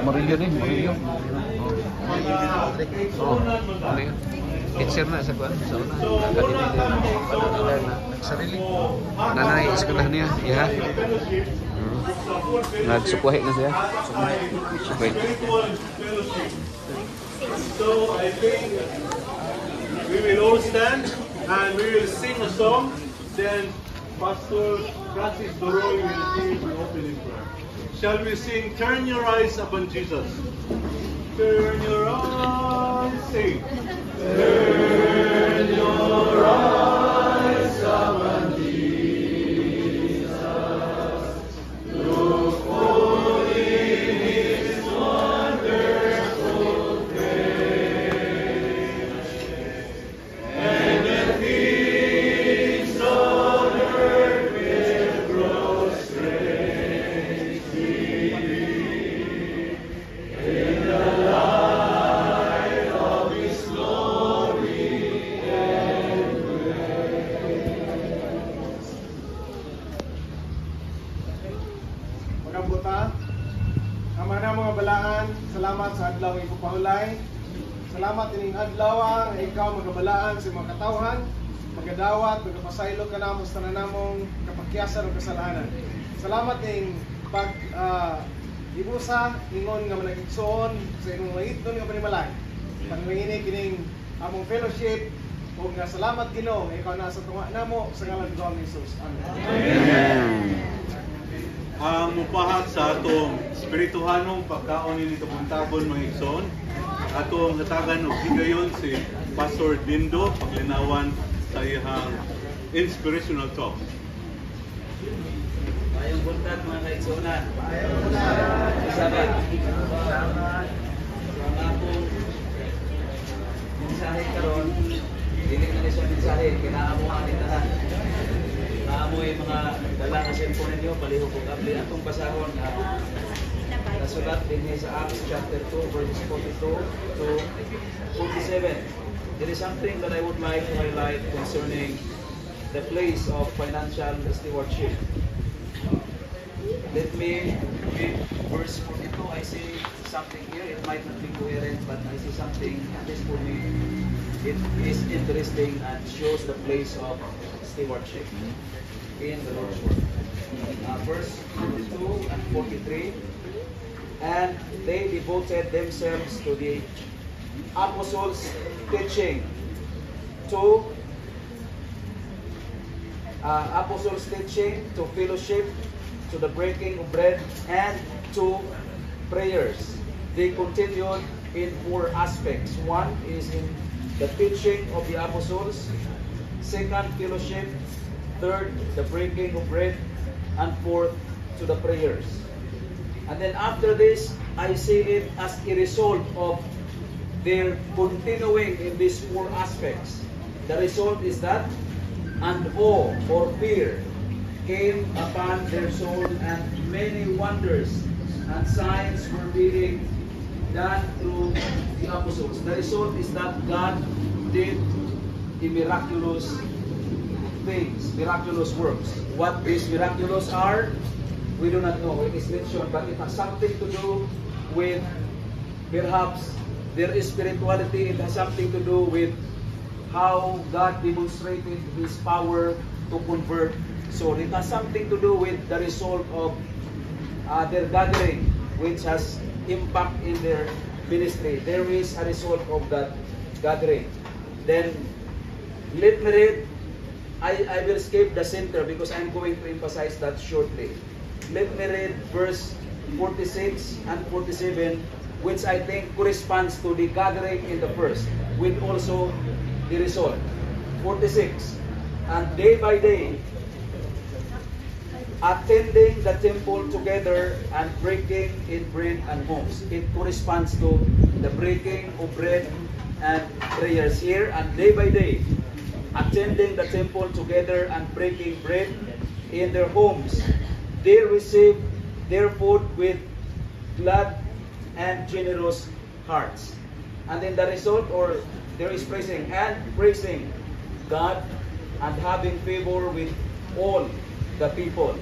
Marilyo ni, Marilyo. Oh, ano yun? Teacher na sa kuan sa una. Kadili na sarili. Nanay eskwelahan niya, ya. Nagsukuhi na siya. Sukuhi. So I think we will all stand and we will sing a song. Then Pastor Francis Doroy will give the opening prayer. Shall we sing "Turn Your Eyes Upon Jesus"? Turn your eyes, sing. Turn your eyes upon Jesus. Look full in His wonderful face, and the things on earth will grow strangely in the light of His glory and grace. Magkabuta, Ama na mga balaan, salamat sa adlaw ng ipapahulay. Salamat ining adlaw ang ikaw magabalaan sa mga katawhan, magadawat, magapasaylo ka namo sa tananamong kapakyasan o kasalanan. Salamat ning pag ibusa ingon nga managigsoon sa imong mahitnon nga panimalay. Pangingini kining among fellowship o nga salamat Ginoo nga ikaw nasa tunga namo sa ngalan ni Jesus. Amen. Ang mupahat sa atong espirituhanong pagkaon ni kabuntagon mga igsoon, atong hatagan og higayon si Pastor Dindo paglinawan sa iyang inspirational talk. Mayong buntag mga kaigsuonan. Salamat. Salamat. Sa akong mensahe karon, dili na siya mensahe kinaamuhan ni tanan. Naamoy mga dala nga cellphone ninyo, palihog og abli atong basahon na nasulat din sa Acts chapter 2 verses 42 to 47. There is something that I would like to highlight concerning the place of financial stewardship. Let me read verse 42. I see something here. It might not be coherent, but I see something, at least for me, it is interesting and shows the place of stewardship in the Lord's Word. Verse 42 and 43. And they devoted themselves to the apostles' teaching, to fellowship, to the breaking of bread, and to prayers. They continued in 4 aspects. One is in the teaching of the apostles, second, fellowship, third, the breaking of bread, and fourth, to the prayers. And then after this, I see it as a result of their continuing in these 4 aspects. The result is that an awe or fear came upon their soul, and many wonders and signs were being done through the apostles. The result is that God did the miraculous things, miraculous works. What these miraculous are, we do not know. It is mentioned, but it has something to do with perhaps their spirituality. It has something to do with how God demonstrated His power to convert. So it has something to do with the result of their gathering, which has impact in their ministry. There is a result of that gathering. Then let me read. I will skip the center because I'm going to emphasize that shortly. Let me read verse 46 and 47, which I think corresponds to the gathering in the first, with also the result. 46. And day by day, attending the temple together and breaking in bread and homes. It corresponds to the breaking of bread and prayers here. And day by day, attending the temple together and breaking bread in their homes, they received their food with glad and generous hearts. And then the result, or there is praising God and having favor with all the people.